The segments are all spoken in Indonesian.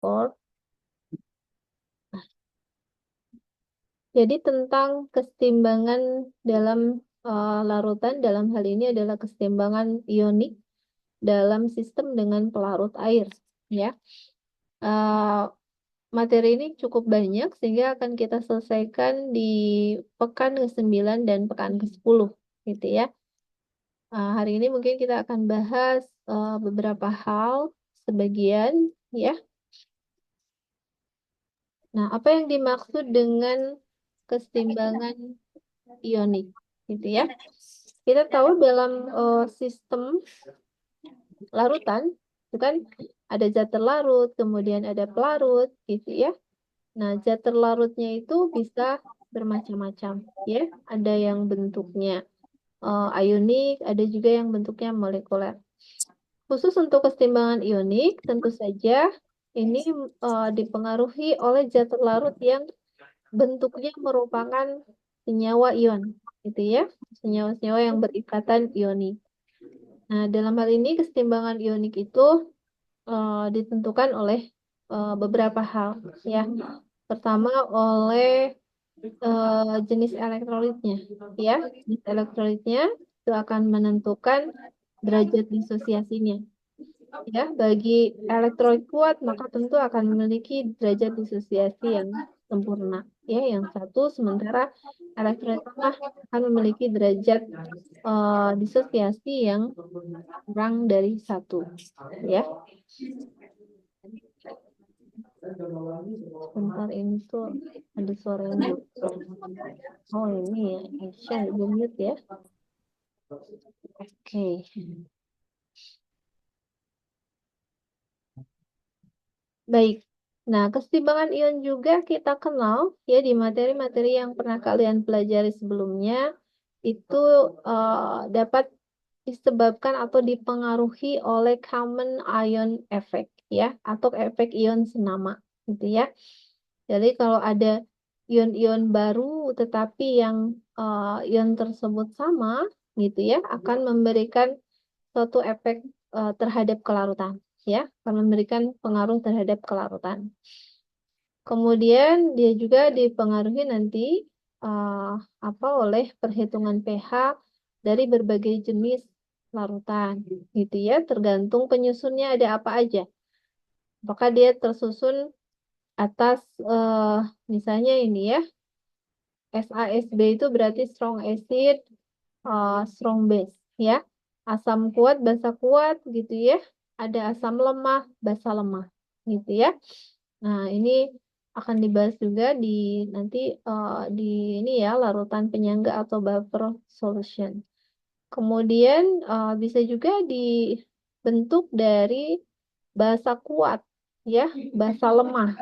4. Jadi tentang kesetimbangan dalam larutan, dalam hal ini adalah kesetimbangan ionik dalam sistem dengan pelarut air, ya. Eh, Materi ini cukup banyak sehingga akan kita selesaikan di pekan ke-9 dan pekan ke-10, gitu ya. Hari ini mungkin kita akan bahas beberapa hal, sebagian, ya. Nah, apa yang dimaksud dengan kesetimbangan ionik, gitu ya? Kita tahu dalam sistem larutan itu kan ada zat terlarut, kemudian ada pelarut, gitu ya. Nah, zat terlarutnya itu bisa bermacam-macam, ya. Ada yang bentuknya ionik, ada juga yang bentuknya molekuler. Khusus untuk kesetimbangan ionik, tentu saja ini dipengaruhi oleh zat terlarut yang bentuknya merupakan senyawa ion, gitu ya. Senyawa-senyawa yang berikatan ionik. Nah, dalam hal ini kesetimbangan ionik itu ditentukan oleh beberapa hal, ya. Pertama oleh jenis elektrolitnya, ya. Jenis elektrolitnya itu akan menentukan derajat disosiasinya. Ya, bagi elektrolit kuat maka tentu akan memiliki derajat disosiasi yang sempurna. Ya, yang satu sementara elektrolit lemah akan memiliki derajat disosiasi yang kurang dari satu. Ya, sebentar ini tuh ada suara yang oh ini ya, Aisyah ibu mute ya. Oke. Baik. Nah, kesetimbangan ion juga kita kenal ya di materi-materi yang pernah kalian pelajari sebelumnya itu dapat disebabkan atau dipengaruhi oleh common ion effect ya atau efek ion senama gitu ya. Jadi kalau ada ion-ion baru tetapi yang ion tersebut sama gitu ya akan memberikan suatu efek terhadap kelarutan ya, akan memberikan pengaruh terhadap kelarutan. Kemudian dia juga dipengaruhi nanti uh, oleh perhitungan pH dari berbagai jenis larutan, gitu ya, tergantung penyusunnya ada apa aja. Apakah dia tersusun atas misalnya ini ya, SASB itu berarti strong acid, strong base, ya. Asam kuat, basa kuat, gitu ya. Ada asam lemah, basa lemah, gitu ya. Nah, ini akan dibahas juga di nanti di ini ya larutan penyangga atau buffer solution. Kemudian bisa juga dibentuk dari basa kuat ya, basa lemah.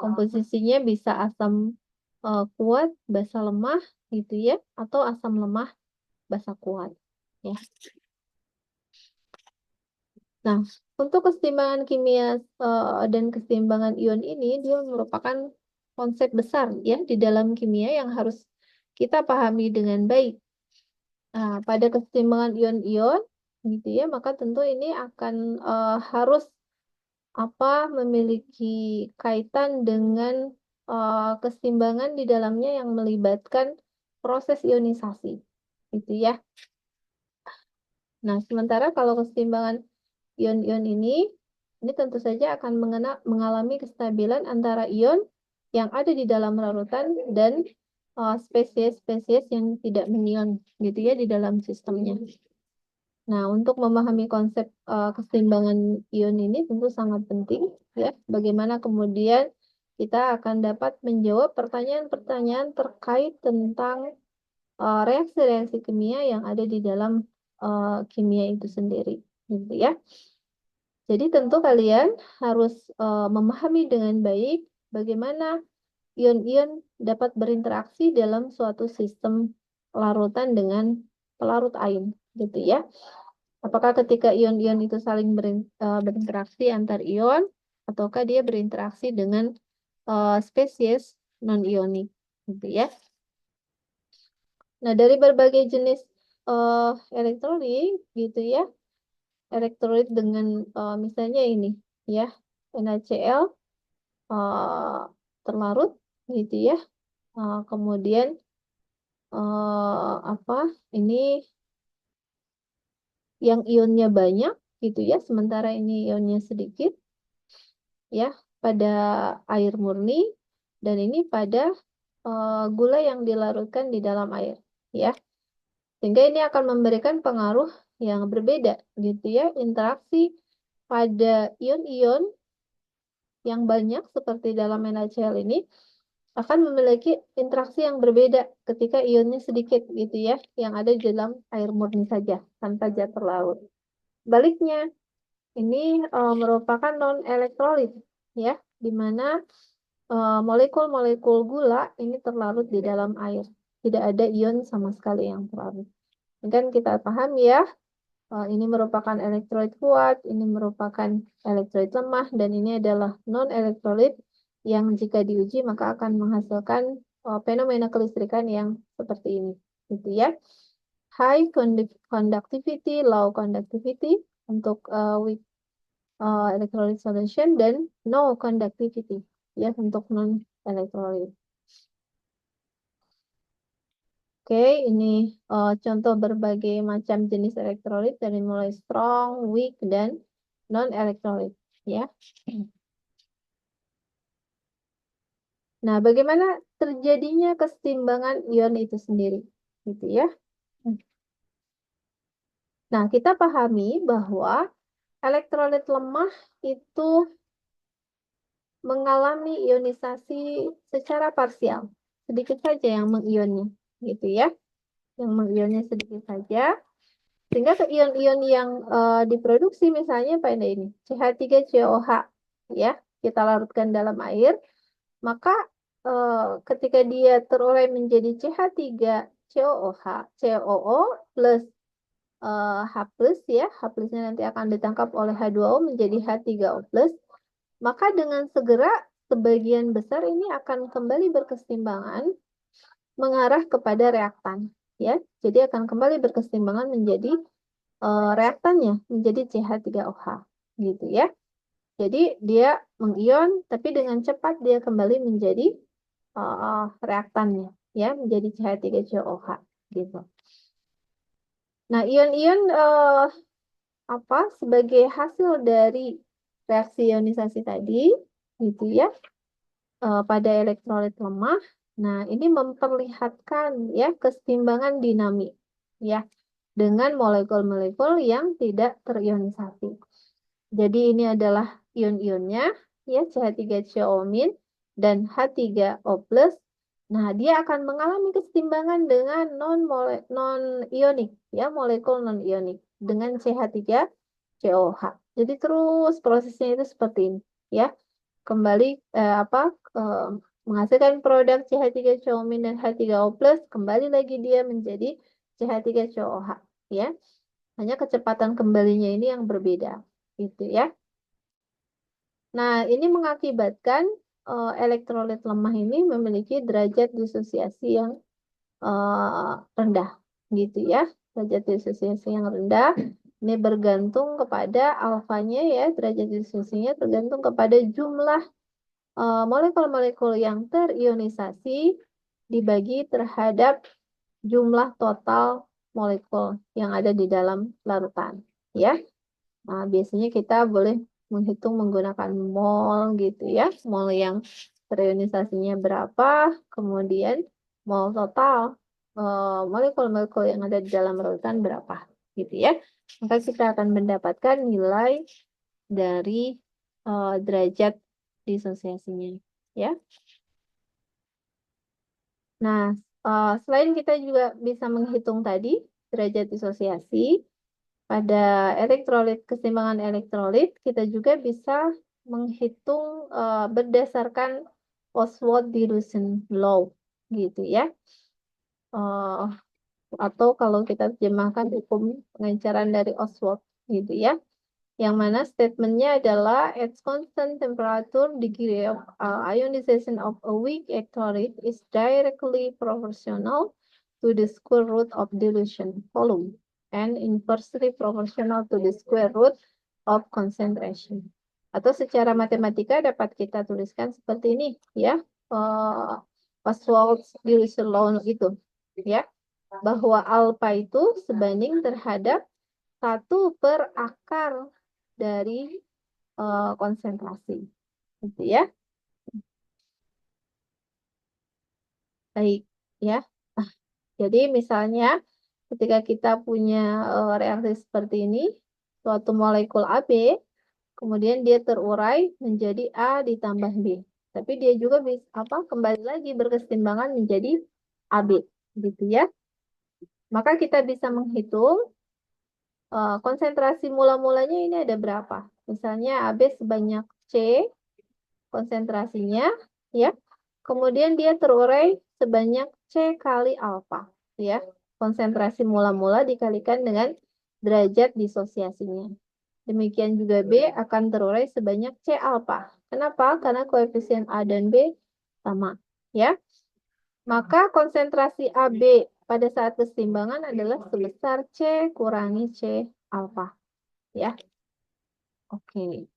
Komposisinya bisa asam kuat, basa lemah gitu ya, atau asam lemah, basa kuat ya. Nah, untuk kesetimbangan kimia dan kesetimbangan ion ini dia merupakan konsep besar ya di dalam kimia yang harus kita pahami dengan baik. Nah, pada kesetimbangan ion-ion gitu ya, maka tentu ini akan harus memiliki kaitan dengan kesetimbangan di dalamnya yang melibatkan proses ionisasi gitu ya. Nah, sementara kalau kesetimbangan ion-ion ini tentu saja akan mengalami kestabilan antara ion yang ada di dalam larutan dan spesies-spesies yang tidak menion gitu ya di dalam sistemnya. Nah, untuk memahami konsep keseimbangan ion ini tentu sangat penting ya. Bagaimana kemudian kita akan dapat menjawab pertanyaan-pertanyaan terkait tentang reaksi-reaksi kimia yang ada di dalam kimia itu sendiri, gitu ya. Jadi tentu kalian harus memahami dengan baik bagaimana ion-ion dapat berinteraksi dalam suatu sistem larutan dengan pelarut air, gitu ya. Apakah ketika ion-ion itu saling berinteraksi antar ion, ataukah dia berinteraksi dengan spesies non-ionik, gitu ya. Nah, dari berbagai jenis elektrolit, gitu ya, elektrolit dengan misalnya ini, ya, NaCl terlarut gitu ya. Kemudian apa ini yang ionnya banyak gitu ya, sementara ini ionnya sedikit ya pada air murni, dan ini pada gula yang dilarutkan di dalam air ya. Sehingga ini akan memberikan pengaruh yang berbeda gitu ya. Interaksi pada ion-ion yang banyak seperti dalam NaCl ini akan memiliki interaksi yang berbeda ketika ionnya sedikit gitu ya, yang ada di dalam air murni saja tanpa zat terlarut. Baliknya, ini merupakan non-elektrolit ya, di mana molekul-molekul gula ini terlarut di dalam air. Tidak ada ion sama sekali yang terlarut. Dan kita paham ya, ini merupakan elektrolit kuat, ini merupakan elektrolit lemah, dan ini adalah non-elektrolit yang jika diuji maka akan menghasilkan fenomena kelistrikan yang seperti ini. Gitu ya. High conductivity, low conductivity untuk weak electrolyte solution, dan no conductivity ya untuk non-elektrolit. Oke, ini contoh berbagai macam jenis elektrolit dari mulai strong, weak, dan non-elektrolit ya. Nah, bagaimana terjadinya kesetimbangan ion itu sendiri? Gitu ya. Nah, kita pahami bahwa elektrolit lemah itu mengalami ionisasi secara parsial. Sedikit saja yang mengionnya, gitu ya. Yang mengionnya sedikit saja. Sehingga ke ion-ion yang diproduksi misalnya pada ini CH3COH ya, kita larutkan dalam air, maka ketika dia terurai menjadi CH3COOH, COO plus H plus ya, H plusnya nanti akan ditangkap oleh H2O menjadi H3O plus, maka dengan segera sebagian besar ini akan kembali berkesetimbangan mengarah kepada reaktan ya. Jadi akan kembali berkesetimbangan menjadi reaktannya menjadi CH3OH gitu ya. Jadi dia mengion tapi dengan cepat dia kembali menjadi reaktannya ya, menjadi CH3COOH gitu. Nah, ion-ion sebagai hasil dari reaksi ionisasi tadi gitu ya, pada elektrolit lemah. Nah, ini memperlihatkan ya kesetimbangan dinamik ya dengan molekul-molekul yang tidak terionisasi. Jadi ini adalah ion-ionnya ya, CH3CO- dan H3O+. Nah, dia akan mengalami kesetimbangan dengan non-ionik ya, molekul non-ionik dengan CH3COH. Jadi terus prosesnya itu seperti ini ya. Kembali menghasilkan produk CH3CO- dan H3O+, kembali lagi dia menjadi CH3COH ya. Hanya kecepatan kembalinya ini yang berbeda gitu ya. Nah, ini mengakibatkan elektrolit lemah ini memiliki derajat disosiasi yang rendah gitu ya. Derajat disosiasi yang rendah ini bergantung kepada alfanya ya, derajat disosiasinya tergantung kepada jumlah molekul-molekul yang terionisasi dibagi terhadap jumlah total molekul yang ada di dalam larutan ya. Nah, biasanya kita boleh menghitung menggunakan mol gitu ya. Mol yang terionisasinya berapa, kemudian mol total molekul-molekul yang ada di dalam larutan berapa gitu ya. Maka kita akan mendapatkan nilai dari derajat disosiasinya ya. Nah, selain kita juga bisa menghitung tadi derajat disosiasi, pada elektrolit, keseimbangan elektrolit, kita juga bisa menghitung berdasarkan Oswald dilution law, gitu ya. Atau kalau kita terjemahkan hukum pengenceran dari Oswald, gitu ya. Yang mana statementnya adalah at constant temperature, degree of ionization of a weak electrolyte is directly proportional to the square root of dilution volume and inversely proportional to the square root of concentration. Atau secara matematika dapat kita tuliskan seperti ini, ya. Oswald Dilution Law itu, ya. Bahwa alfa itu sebanding terhadap 1/akar dari konsentrasi. Gitu ya. Baik, ya. Nah, jadi misalnya ketika kita punya reaksi seperti ini, suatu molekul AB, kemudian dia terurai menjadi A ditambah B. Tapi dia juga bisa kembali lagi berkesetimbangan menjadi AB, gitu ya. Maka kita bisa menghitung konsentrasi mula-mulanya ini ada berapa. Misalnya AB sebanyak C konsentrasinya, ya. Kemudian dia terurai sebanyak C kali alfa, ya. Konsentrasi mula-mula dikalikan dengan derajat disosiasinya. Demikian juga B akan terurai sebanyak C alfa. Kenapa? Karena koefisien A dan B sama, ya. Maka konsentrasi AB pada saat kesetimbangan adalah sebesar C kurangi C alfa, ya. Oke.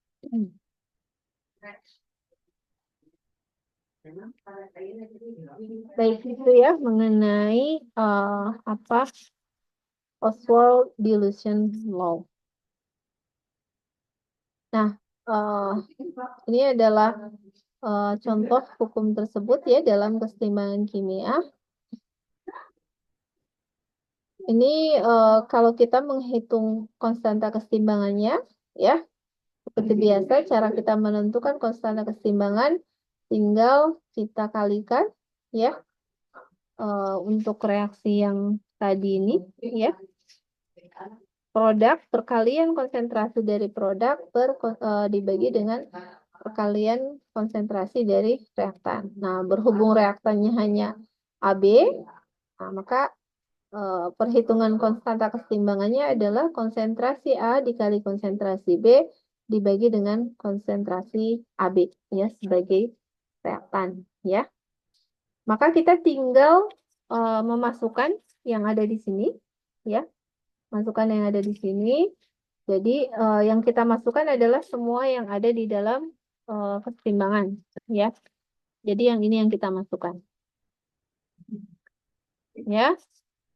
Baik, itu ya mengenai Oswald Dilution Law. Nah, ini adalah contoh hukum tersebut ya dalam kesetimbangan kimia. Ini kalau kita menghitung konstanta kesetimbangannya, ya, seperti biasa cara kita menentukan konstanta kesetimbangan tinggal kita kalikan, ya, untuk reaksi yang tadi ini, ya. Produk perkalian konsentrasi dari produk dibagi dengan perkalian konsentrasi dari reaktan. Nah, berhubung reaktannya hanya AB, nah, maka perhitungan konstanta kesetimbangannya adalah konsentrasi A dikali konsentrasi B dibagi dengan konsentrasi AB, ya, sebagai reaktan, ya. Maka kita tinggal memasukkan yang ada di sini, ya. Masukkan yang ada di sini. Jadi yang kita masukkan adalah semua yang ada di dalam kesetimbangan, ya. Jadi yang ini yang kita masukkan, ya.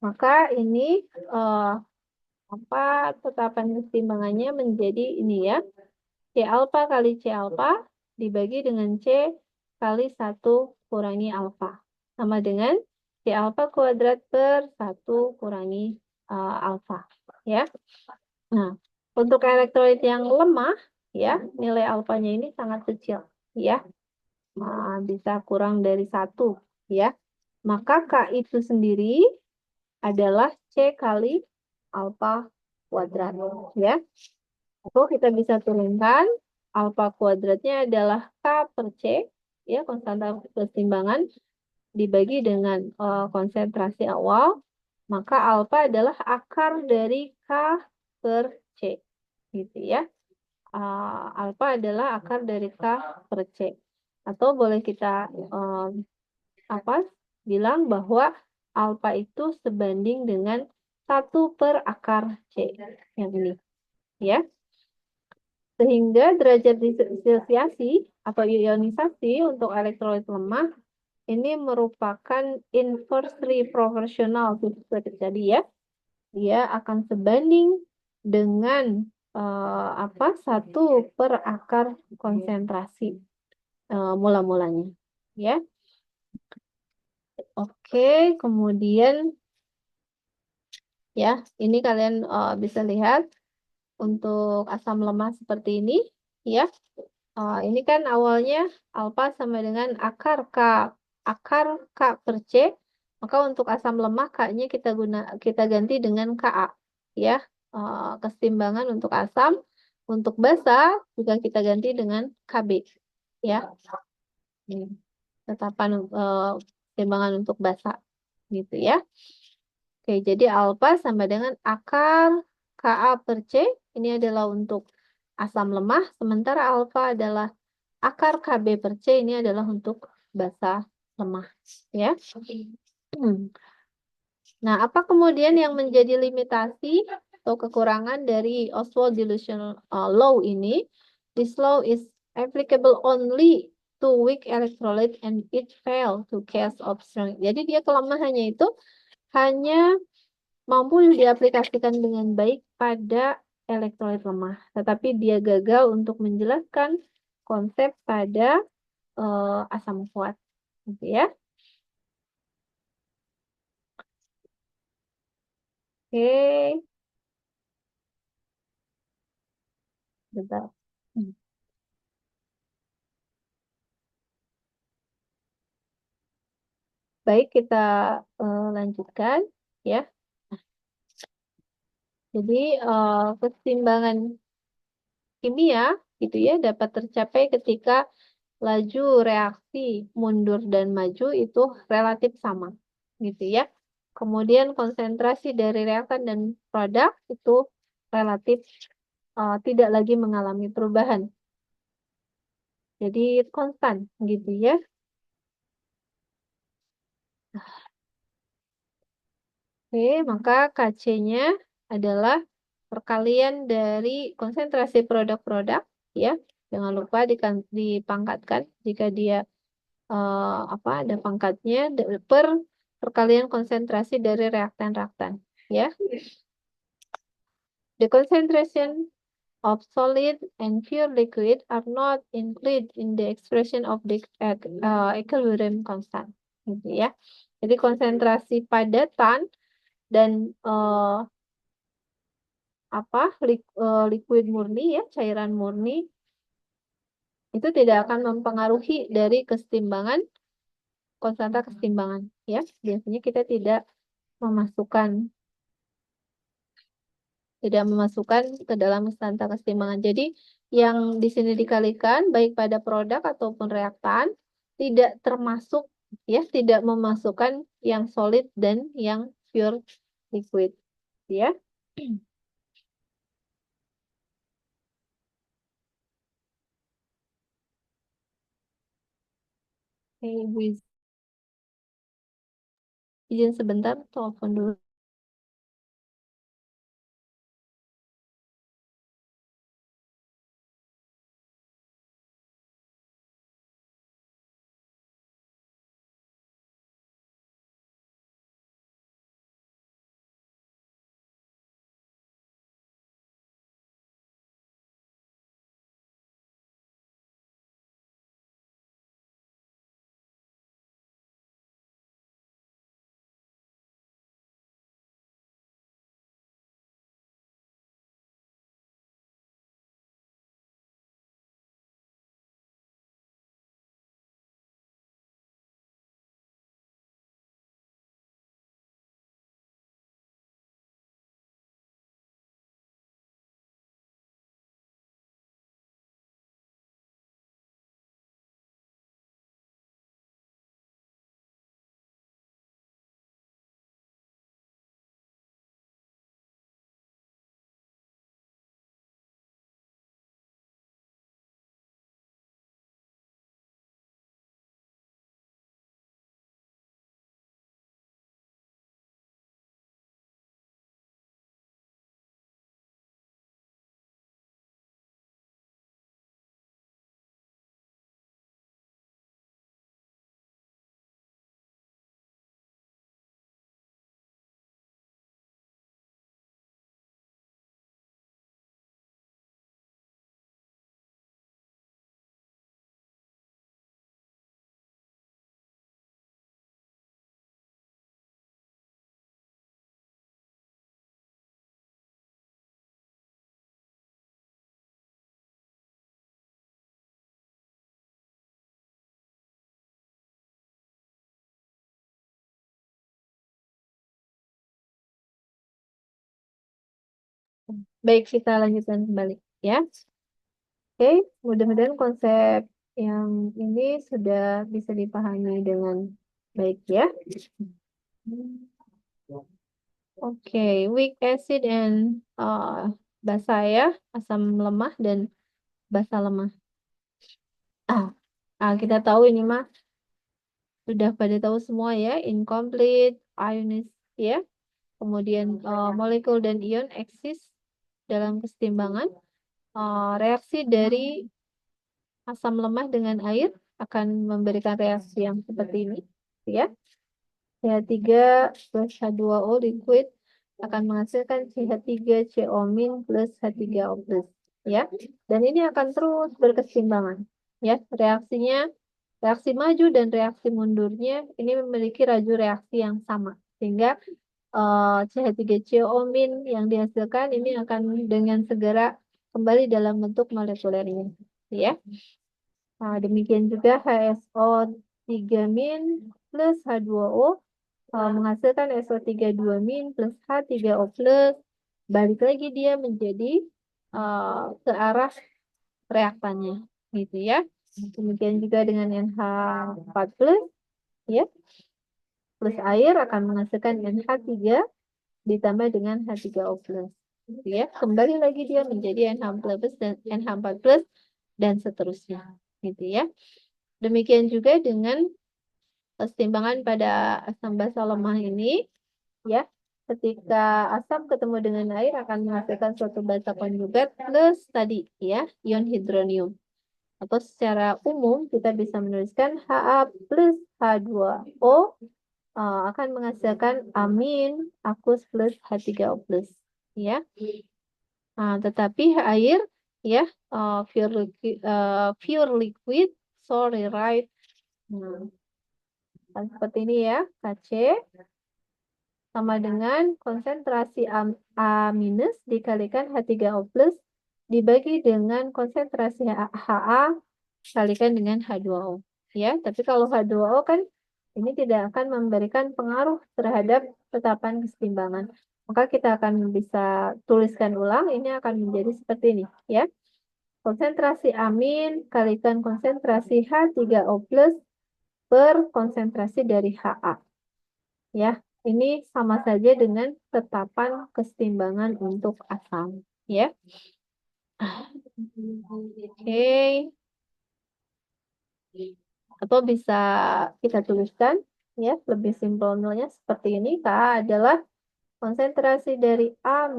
Maka ini tetapan kesetimbangannya menjadi ini ya. C alfa kali C alfa dibagi dengan C kali 1 kurangi alfa. Sama dengan C alfa kuadrat per 1 kurangi alfa, ya. Nah, untuk elektrolit yang lemah, ya, nilai alfanya ini sangat kecil, ya. Bisa kurang dari 1, ya. Maka K itu sendiri adalah C kali alfa kuadrat, ya. Atau kita bisa turunkan alfa kuadratnya adalah K per C, ya, konstanta kesetimbangan dibagi dengan konsentrasi awal, maka alfa adalah akar dari K per C, gitu ya. Alfa adalah akar dari K per C. Atau boleh kita bilang bahwa alfa itu sebanding dengan 1/akar C, yang ini, ya. Sehingga derajat disosiasi atau ionisasi untuk elektrolit lemah ini merupakan inversely proportional seperti tadi, ya. Dia akan sebanding dengan 1/akar konsentrasi mula-mulanya, ya. Oke, kemudian ya, ini kalian bisa lihat untuk asam lemah seperti ini, ya. Ini kan awalnya alfa sama dengan akar K per C, maka untuk asam lemah K-nya kita ganti dengan Ka, ya. Kesetimbangan untuk asam, untuk basa juga kita ganti dengan Kb, ya. Ini tetapan kesetimbangan untuk basa, gitu ya. Oke, jadi alfa sama dengan akar Ka per C, ini adalah untuk asam lemah, sementara alfa adalah akar Kb per C, ini adalah untuk basa lemah, ya. Nah, apa kemudian yang menjadi limitasi atau kekurangan dari Oswald Dilution Law ini? This law is applicable only to weak electrolyte and it fail to case of strong. Jadi dia kelemahannya itu hanya mampu diaplikasikan dengan baik pada elektrolit lemah, tetapi dia gagal untuk menjelaskan konsep pada asam kuat, gitu ya. Oke, bentar. Baik, kita lanjutkan ya. Jadi keseimbangan kimia gitu ya dapat tercapai ketika laju reaksi mundur dan maju itu relatif sama gitu ya. Kemudian konsentrasi dari reaktan dan produk itu relatif tidak lagi mengalami perubahan. Jadi konstan gitu ya. Oke, maka Kc-nya adalah perkalian dari konsentrasi produk-produk ya. Jangan lupa dipangkatkan jika dia ada pangkatnya per perkalian konsentrasi dari reaktan-reaktan ya. The concentration of solid and pure liquid are not included in the expression of the equilibrium constant gitu ya. Jadi konsentrasi padatan dan liquid murni ya, cairan murni itu tidak akan mempengaruhi dari kesetimbangan konstanta kesetimbangan ya. Biasanya kita memasukkan tidak memasukkan ke dalam konstanta kesetimbangan. Jadi yang di sini dikalikan baik pada produk ataupun reaktan tidak termasuk ya, tidak memasukkan yang solid dan yang pure liquid ya. Oke, izin sebentar, telepon dulu. Baik, kita lanjutkan kembali ya. Oke, mudah-mudahan konsep yang ini sudah bisa dipahami dengan baik ya. Oke, weak acid and basa ya, asam lemah dan basa lemah. Kita tahu ini mah sudah pada tahu semua ya, incomplete, ionis ya. Kemudian molekul dan ion eksis dalam kesetimbangan. Reaksi dari asam lemah dengan air akan memberikan reaksi yang seperti ini, ya. CH3 plus H2O liquid akan menghasilkan CH3CO- plus H3O+, ya. Dan ini akan terus berkeseimbangan, ya. Reaksi maju dan reaksi mundurnya ini memiliki laju reaksi yang sama, sehingga CH3CO- yang dihasilkan ini akan dengan segera kembali dalam bentuk molekulernya, ya. Nah, demikian juga HSO3- plus H2O menghasilkan SO3 2- plus H3O+, balik lagi dia menjadi ke arah reaktannya, gitu ya. Demikian juga dengan NH4+, ya, plus air akan menghasilkan NH3 ditambah dengan H3O+, gitu ya. Kembali lagi dia menjadi NH4+ dan NH4+ dan seterusnya, gitu ya. Demikian juga dengan keseimbangan pada asam basa lemah ini, ya. Ketika asam ketemu dengan air akan menghasilkan suatu basa konjugat plus tadi, ya, ion hidronium. Atau secara umum kita bisa menuliskan Ha plus H2O akan menghasilkan amin aqueous plus H3O+, ya. Nah, tetapi air, ya, pure liquid, sorry, right. Nah, kan seperti ini ya, Kc sama dengan konsentrasi A- dikalikan H3O+ dibagi dengan konsentrasi Ha kalikan dengan H2O. Ya, tapi kalau H2O kan ini tidak akan memberikan pengaruh terhadap tetapan keseimbangan. Maka kita akan bisa tuliskan ulang, ini akan menjadi seperti ini, ya. Konsentrasi amin kalikan konsentrasi H3O+ per konsentrasi dari Ha. Ya, ini sama saja dengan tetapan keseimbangan untuk asam, ya. Oke. Atau bisa kita tuliskan, ya, lebih simpelnya seperti ini. K adalah konsentrasi dari A-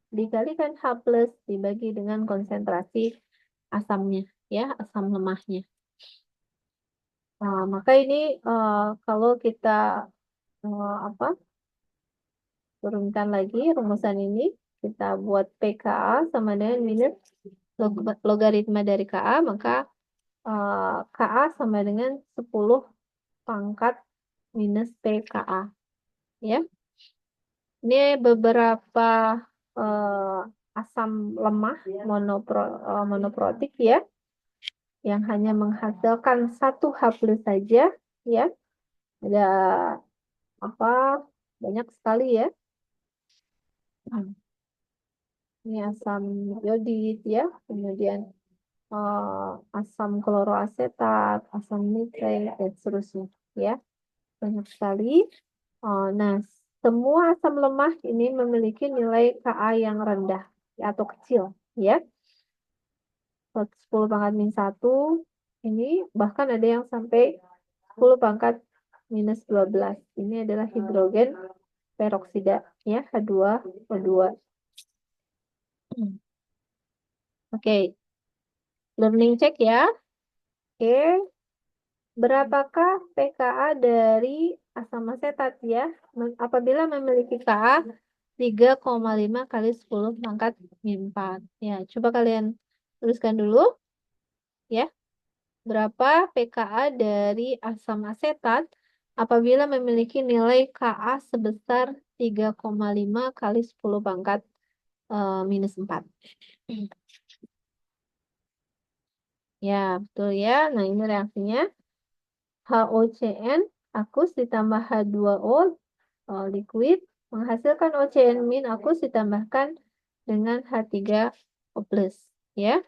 dikalikan H+ dibagi dengan konsentrasi asamnya, ya, asam lemahnya. Nah, maka ini kalau kita turunkan lagi rumusan ini, kita buat pKa sama dengan minus logaritma dari Ka, maka Ka sama dengan 10 pangkat minus pKa, ya. Ini beberapa asam lemah monoprotik, ya, yang hanya menghasilkan satu H+ saja, ya. Ada banyak sekali, ya. Ini asam iodid, ya, kemudian asam kloroasetat, asam nitrat, dan seterusnya, ya, banyak sekali. Nah, semua asam lemah ini memiliki nilai Ka yang rendah, ya, atau kecil, ya. 10 pangkat min 1, ini bahkan ada yang sampai 10 pangkat minus 12. Ini adalah hidrogen peroksida, ya, H2O2. Oke, learning check, ya. Oke, berapakah pKa dari asam asetat, ya? Apabila memiliki Ka 3,5 kali 10 pangkat min 4. Ya, coba kalian tuliskan dulu, ya. Berapa pKa dari asam asetat apabila memiliki nilai Ka sebesar 3,5 kali 10 pangkat minus 4. Ya, betul, ya. Nah, ini reaksinya. HOCN aqueous ditambah H2O liquid menghasilkan OCN- aqueous ditambahkan dengan H3O+, ya.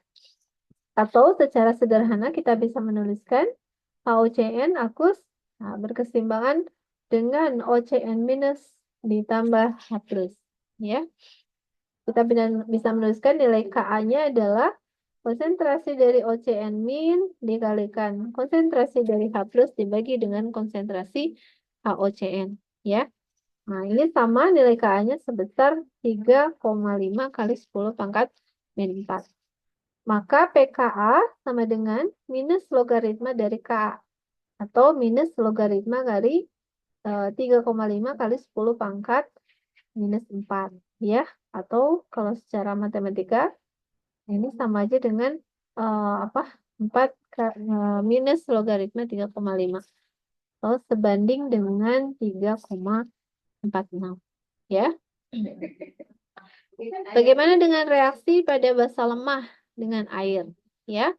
Atau secara sederhana kita bisa menuliskan HOCN aqueous berkeseimbangan dengan OCN- ditambah H+, ya. Kita bisa menuliskan nilai Ka-nya adalah konsentrasi dari OCN- dikalikan konsentrasi dari H+ dibagi dengan konsentrasi HOCN, ya. Nah, ini sama nilai Ka-nya sebesar 3,5 kali 10 pangkat min 4. Maka pKa sama dengan minus logaritma dari Ka atau minus logaritma dari 3,5 kali 10 pangkat minus 4 ya. Atau kalau secara matematika ini sama aja dengan apa? 4 minus logaritma 3,5 atau sebanding dengan 3,46 ya. Bagaimana dengan reaksi pada basa lemah dengan air ya?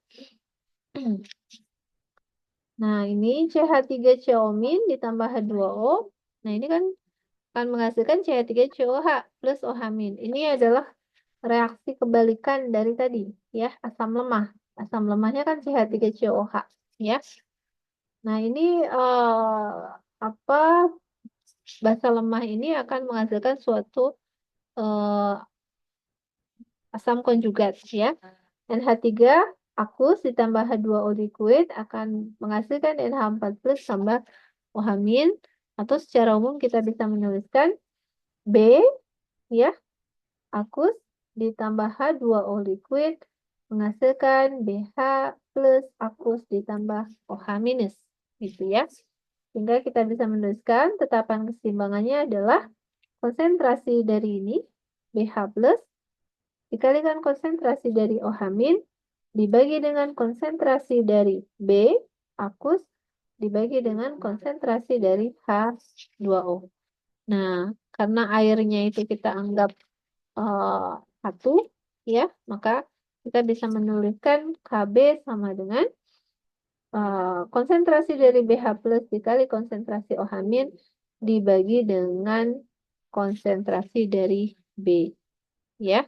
Nah, ini CH3CO- ditambah H2O. Nah, ini kan akan menghasilkan CH3COH plus OH-. Ini adalah reaksi kebalikan dari tadi, ya, asam lemah. Asam lemahnya kan CH3COH, ya. Nah, ini apa basa lemah ini akan menghasilkan suatu eh, asam konjugat, ya. NH3 akus ditambah H2O liquid akan menghasilkan NH4 plus tambah OH-, atau secara umum kita bisa menuliskan B, ya, akus ditambah H2O liquid menghasilkan BH plus akus ditambah OH-, gitu ya. Sehingga kita bisa menuliskan tetapan keseimbangannya adalah konsentrasi dari ini BH plus dikalikan konsentrasi dari OH- dibagi dengan konsentrasi dari B akus dibagi dengan konsentrasi dari H2O. Nah, karena airnya itu kita anggap satu, ya, maka kita bisa menuliskan Kb sama dengan konsentrasi dari BH plus dikali konsentrasi OH- dibagi dengan konsentrasi dari B, ya,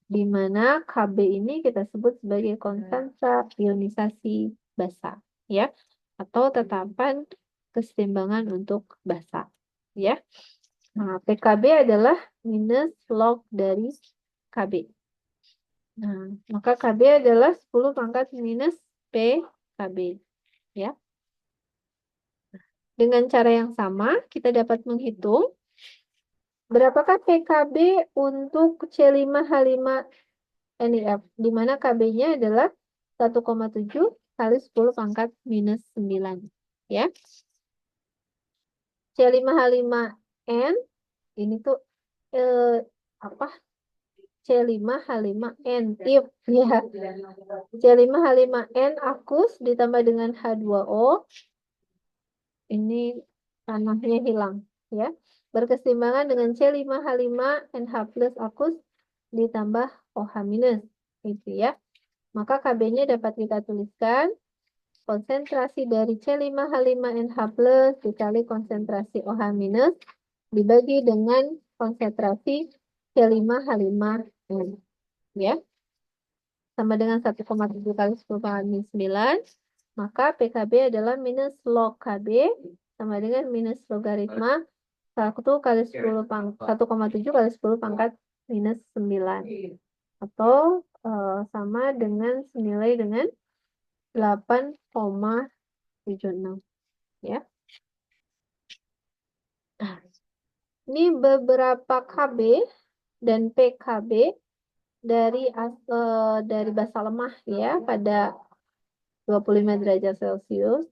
di mana Kb ini kita sebut sebagai konsentrasi ionisasi basa, ya, atau tetapan keseimbangan untuk basa, ya. Nah, PKB adalah minus log dari KB. Nah, maka KB adalah 10 pangkat minus PKB, ya. Dengan cara yang sama, kita dapat menghitung berapakah PKB untuk C5H5NiF, di mana KB-nya adalah 1,7 kali 10 pangkat minus 9, ya. C5H5N ini tuh apa? C5H5N if ya. C5H5N akus ditambah dengan H2O, ini tanahnya hilang, ya. Berkeseimbangan dengan C5H5NH plus akus ditambah OH-, gitu ya. Maka KB-nya dapat kita tuliskan konsentrasi dari C5H5NH plus dikali konsentrasi OH- dibagi dengan konsentrasi C5H5N, ya, sama dengan 1,7 kali 10 pangkat minus 9, maka PKB adalah minus log KB sama dengan minus logaritma 1 kali 10 1,7 kali 10 pangkat minus 9, atau sama dengan senilai dengan 8,76, ya. Nah, ini beberapa KB dan PKB dari basa lemah, ya, pada 25 derajat Celcius.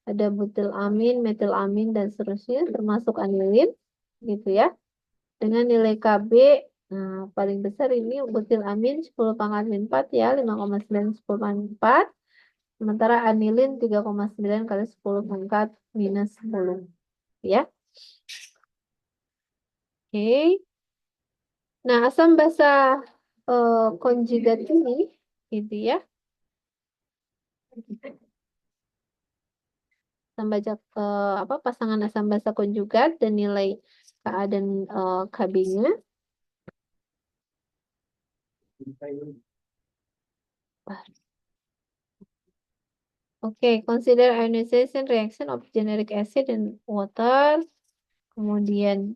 Ada butil amin, metil amin, dan seterusnya, termasuk anilin, gitu ya. Dengan nilai KB, nah, paling besar ini butil amin 10 pangkat min 4, ya, 5,9 10 pangkat 4. Sementara anilin 3,9 kali 10 pangkat minus 10, ya. Oke. Nah, asam basa konjugat ini, gitu ya. Pasangan asam basa konjugat dan nilai Ka dan Kb-nya. Oke, consider ionization reaction of generic acid and water. Kemudian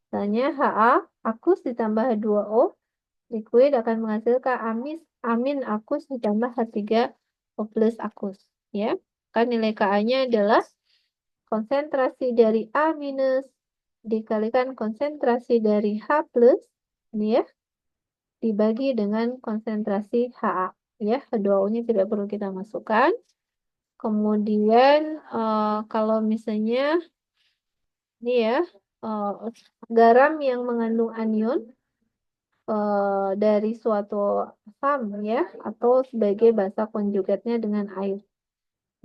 misalnya Ha akus ditambah H2O liquid akan menghasilkan amin akus ditambah H3O plus akus, ya. Kan nilai Ka-nya adalah konsentrasi dari A minus dikalikan konsentrasi dari H plus, ini ya, dibagi dengan konsentrasi Ha. Ya, H2O-nya tidak perlu kita masukkan. Kemudian kalau misalnya ini ya eh, garam yang mengandung anion dari suatu asam ya atau sebagai basa konjugatnya dengan air.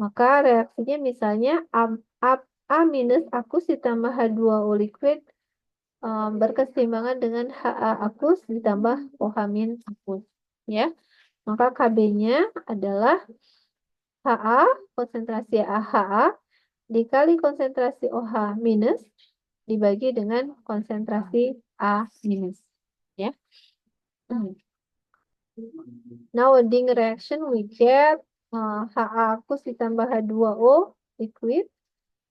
Maka reaksinya misalnya A minus akus ditambah H2O liquid berkeseimbangan dengan Ha akus ditambah OH min akus. Ya, maka Kb-nya adalah Ha, konsentrasi AHA dikali konsentrasi OH minus dibagi dengan konsentrasi A minus. Ya. Now a Ding reaction we get Ha akus ditambah H2O liquid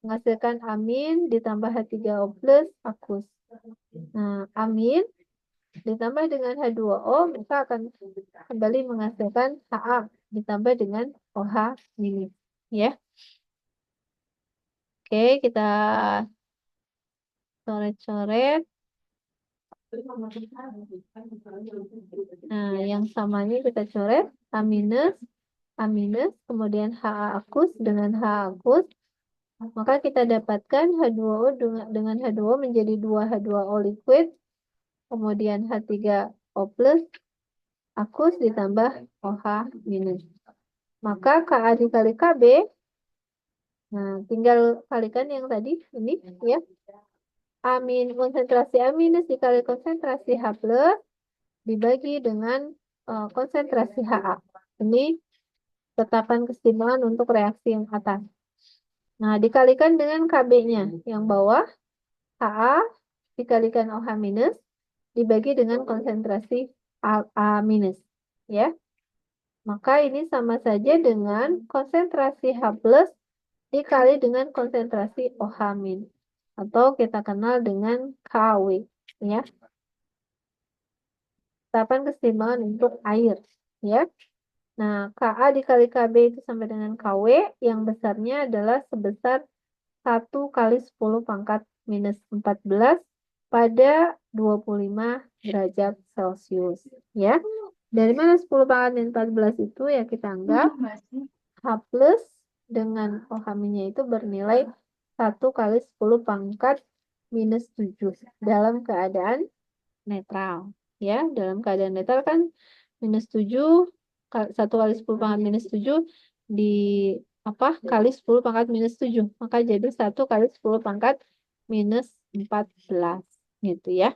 menghasilkan amin ditambah H3O plus akus. Nah, amin ditambah dengan H2O maka akan kembali menghasilkan Ha ditambah dengan OH minus. Ya. Oke, kita coret-coret. Nah, yang samanya kita coret A minus, kemudian Ha akus dengan H akus. Maka kita dapatkan H2O dengan H2O menjadi 2 H2O liquid, kemudian H3O plus akus ditambah OH minus. Maka Ka dikali Kb, nah tinggal kalikan yang tadi ini ya. Konsentrasi A minus dikali konsentrasi H plus dibagi dengan konsentrasi Ha. Ini tetapan kesetimbangan untuk reaksi yang atas. Nah, dikalikan dengan Kb-nya yang bawah, Ha dikalikan OH minus dibagi dengan konsentrasi A minus. Ya. Maka ini sama saja dengan konsentrasi H plus dikali dengan konsentrasi OH min. Atau kita kenal dengan Kw. Ya. Tetapan kesetimbangan untuk air. Ya. Nah, Ka dikali Kb itu sama dengan Kw, yang besarnya adalah sebesar 1 kali 10 pangkat minus 14 pada 25 derajat Celcius. Ya. Dari mana 10 pangkat minus 14 itu ya kita anggap H plus dengan OH-nya itu bernilai 1 kali 10 pangkat minus 7 dalam keadaan netral. Ya, dalam keadaan netral kan minus 7 1 kali 10 pangkat minus 7 di kali 10 pangkat minus 7. Maka jadi 1 kali 10 pangkat minus 14 gitu ya.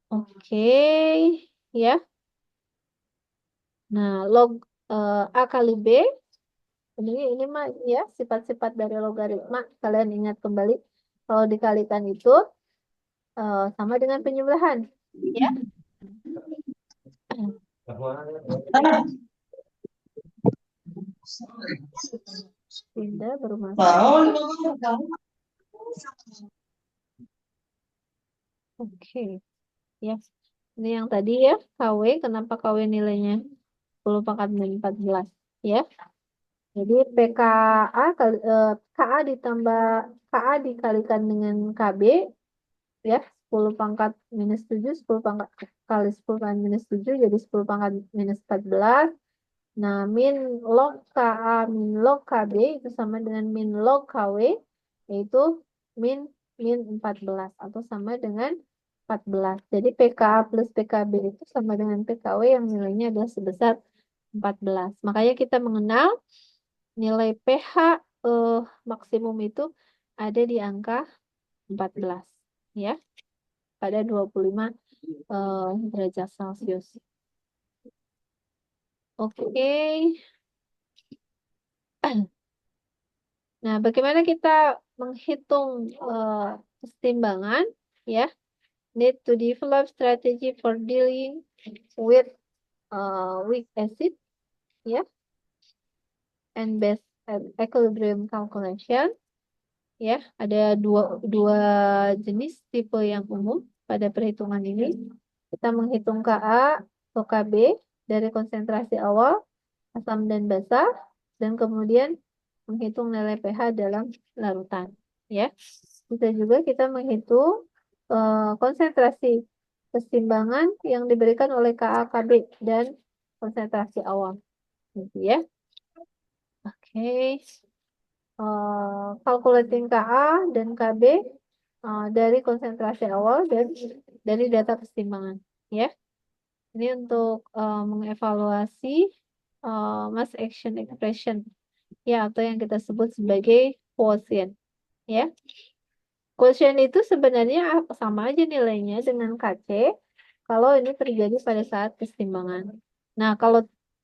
Oke, ya. Nah, log A kali B ini mah ya sifat-sifat dari logaritma kalian ingat kembali kalau dikalikan itu sama dengan penjumlahan ya. Pindah baru masuk. Oke. Ya. Ini yang tadi ya, KW. Kenapa KW nilainya 10 pangkat min 14? Ya. Jadi KA ditambah KA dikalikan dengan KB ya, 10 pangkat minus 7, 10 pangkat kali 10 pangkat minus 7 jadi 10 pangkat minus 14. Nah, min log KA min log KB itu sama dengan min log KW, yaitu min 14 atau sama dengan 14. Jadi PKA plus PKB itu sama dengan PKW yang nilainya adalah sebesar 14. Makanya kita mengenal nilai pH maksimum itu ada di angka 14 ya pada 25 derajat Celcius. Oke. Nah, bagaimana kita menghitung kesetimbangan ya? Need to develop strategy for dealing with weak acid ya. And best equilibrium calculation ya. Ada dua jenis tipe yang umum pada perhitungan ini. Kita menghitung Ka atau Kb dari konsentrasi awal asam dan basa dan kemudian menghitung nilai pH dalam larutan ya. Bisa juga kita menghitung konsentrasi keseimbangan yang diberikan oleh Ka, Kb dan konsentrasi awal. Gitu ya. Oke. Calculating Ka dan Kb dari konsentrasi awal dan dari data keseimbangan. Ya. Ini untuk mengevaluasi mass action expression. Ya, atau yang kita sebut sebagai quotient. Ya. Quotient itu sebenarnya sama aja nilainya dengan Kc kalau ini terjadi pada saat keseimbangan. Nah,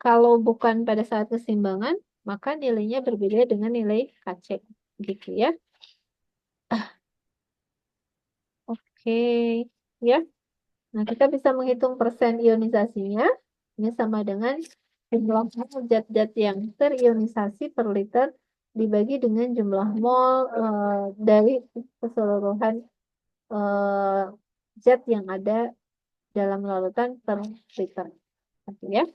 kalau bukan pada saat keseimbangan, maka nilainya berbeda dengan nilai Kc. Gitu ya. Oke, ya. Nah, kita bisa menghitung persen ionisasinya. Ini sama dengan jumlah mol zat-zat yang terionisasi per liter dibagi dengan jumlah mol dari keseluruhan eh, zat yang ada dalam larutan per liter. Oke, ya.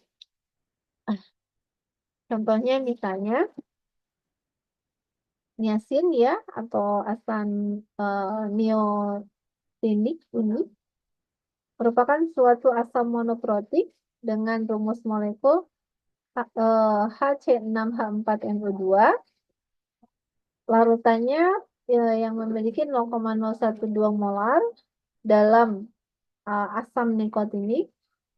Contohnya misalnya niacin ya atau asam neotinik ini merupakan suatu asam monoprotik dengan rumus molekul HC6H4NO2. Larutannya yang memiliki 0,012 molar dalam asam nikotinik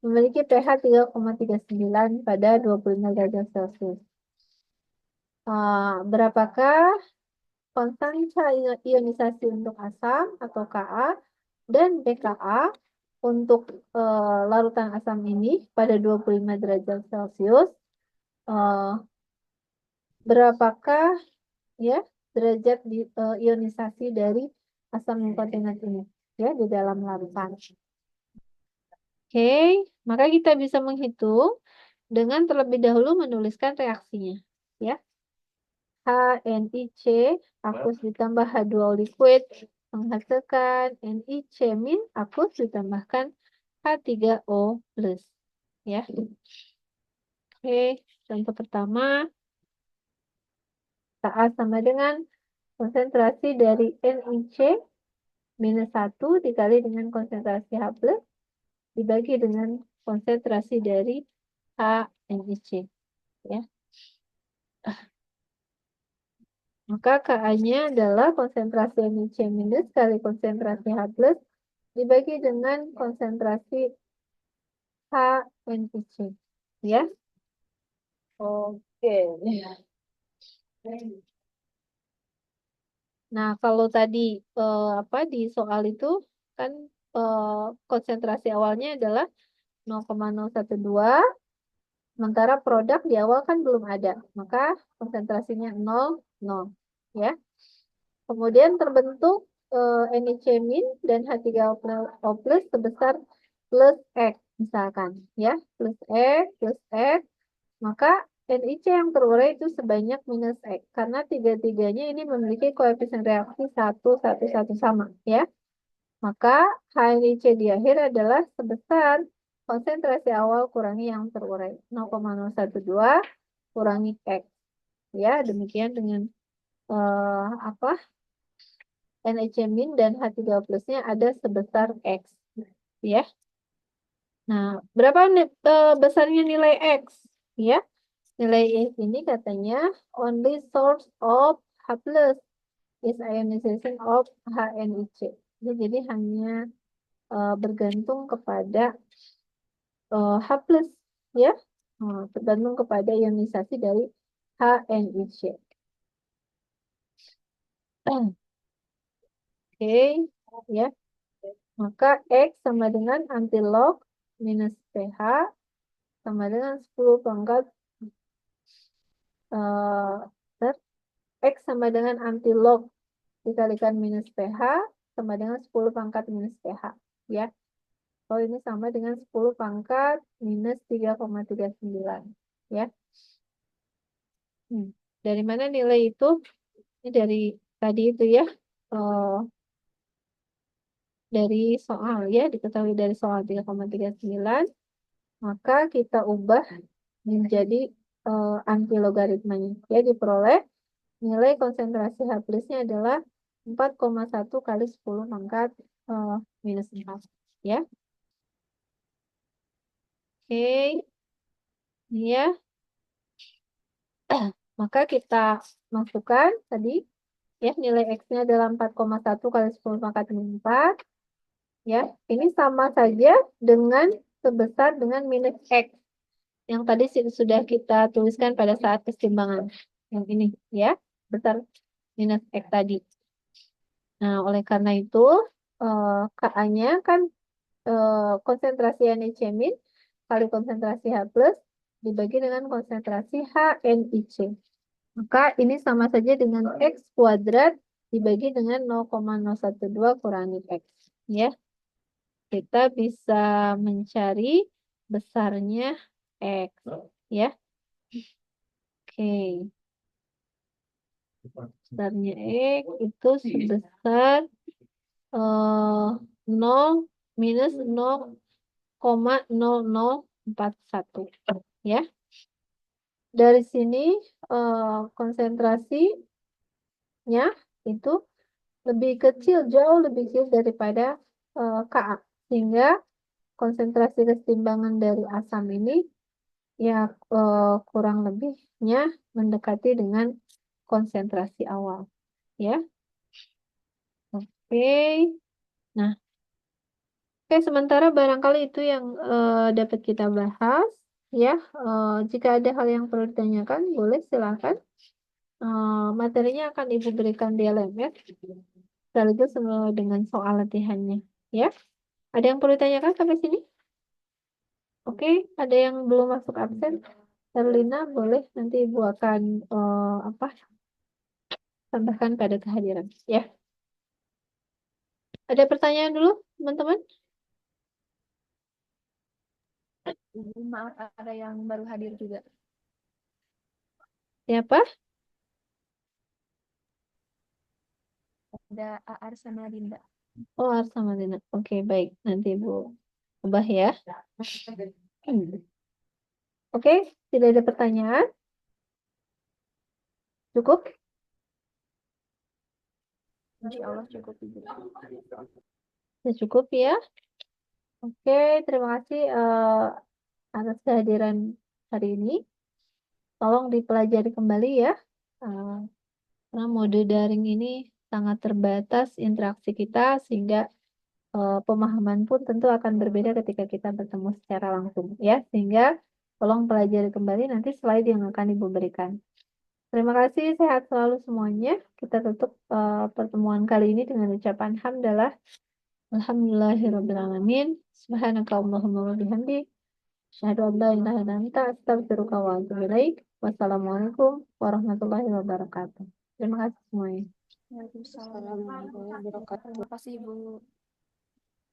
memiliki pH 3,39 pada 25 derajat Celcius. Berapakah konstanta ionisasi untuk asam atau Ka dan pKa untuk larutan asam ini pada 25 derajat Celcius? Berapakah ya derajat ionisasi dari asam nikotinat ini ya di dalam larutan? Oke, maka kita bisa menghitung dengan terlebih dahulu menuliskan reaksinya ya. HNiC aqueous ditambah H2O liquid menghasilkan NiC min aqueous ditambahkan H3O plus ya. Oke, contoh pertama Ka sama dengan konsentrasi dari NiC minus 1 dikali dengan konsentrasi H plus dibagi dengan konsentrasi dari HNiC ya. Maka Ka-nya adalah konsentrasi NiC minus kali konsentrasi H plus dibagi dengan konsentrasi HNiC. Ya. Oke. Nah, kalau tadi di soal itu kan konsentrasi awalnya adalah 0,012, sementara produk di awal kan belum ada, maka konsentrasinya 0, ya. Kemudian terbentuk NiC min dan H3O plus sebesar plus X misalkan, ya, plus X, maka NiC yang terurai itu sebanyak minus X karena tiga-tiganya ini memiliki koefisien reaksi 1, 1, 1 sama, ya. Maka HNiC di akhir adalah sebesar konsentrasi awal kurangi yang terurai 0,012 kurangi X. Ya, demikian dengan NiC min dan H3O plusnya ada sebesar X. Ya. Nah, berapa besarnya nilai X? Ya, nilai X ini katanya only source of H plus is ionization of HNiC. Jadi hanya bergantung kepada H plus ya, tergantung kepada ionisasi dari HNiC. Oke, ya. Maka X sama dengan antilog minus pH sama dengan 10 pangkat X sama dengan antilog dikalikan minus pH sama dengan 10 pangkat minus pH, ya. Oh, ini sama dengan 10 pangkat minus 3,39, ya. Dari mana nilai itu? Ini dari tadi itu ya. Dari soal ya, diketahui dari soal 3,39, maka kita ubah menjadi anti logaritmanya. Ya, diperoleh nilai konsentrasi H plusnya adalah 4,1 kali 10 pangkat minus 4. Ya. Oke, ya. Maka kita masukkan tadi ya nilai X-nya adalah 4,1 kali 10 pangkat 4. Ya, ini sama saja dengan sebesar dengan minus X yang tadi sudah kita tuliskan pada saat keseimbangan. Yang ini ya, besar minus X tadi. Nah, oleh karena itu Ka-nya kan konsentrasi NiCmin kali konsentrasi H plus dibagi dengan konsentrasi HNiC. Maka ini sama saja dengan X kuadrat dibagi dengan 0,012 kurangi X. Ya, kita bisa mencari besarnya X. Ya, oke. Besarnya X itu sebesar 0 minus 0,0041. Ya, dari sini konsentrasinya itu lebih kecil, jauh lebih kecil daripada Ka. Sehingga konsentrasi keseimbangan dari asam ini ya kurang lebihnya mendekati dengan konsentrasi awal. Ya, oke. Nah, oke, sementara barangkali itu yang dapat kita bahas. Ya, jika ada hal yang perlu ditanyakan, boleh silakan. Materinya akan Ibu berikan di LMS, sekaligus dengan soal latihannya. Ya, ada yang perlu ditanyakan sampai sini? Oke, ada yang belum masuk absen? Erlina, boleh nanti Ibu akan tambahkan pada kehadiran. Ya, ada pertanyaan dulu, teman-teman? Maaf, ada yang baru hadir juga. Siapa? Ada Aar sama Dinda. Oh, sama Dina. Oke, baik. Nanti Ibu ubah ya. Oke, tidak ada pertanyaan? Cukup? Insya Allah cukup Ibu. Ya, cukup ya. Oke, terima kasih atas kehadiran hari ini. Tolong dipelajari kembali ya. Eh, karena mode daring ini sangat terbatas interaksi kita sehingga pemahaman pun tentu akan berbeda ketika kita bertemu secara langsung ya. Sehingga tolong pelajari kembali nanti slide yang akan Ibu berikan. Terima kasih, sehat selalu semuanya. Kita tutup pertemuan kali ini dengan ucapan hamdalah. Alhamdulillahirrabbilalamin. Subhanakallahumma wa bihamdik. Asyhadu an la ilaha illa anta astaghfiruka wa atubu ilaik. Wassalamualaikum warahmatullahi wabarakatuh. Terima kasih semuanya. Waalaikumsalam warahmatullahi wabarakatuh. Terima kasih Ibu.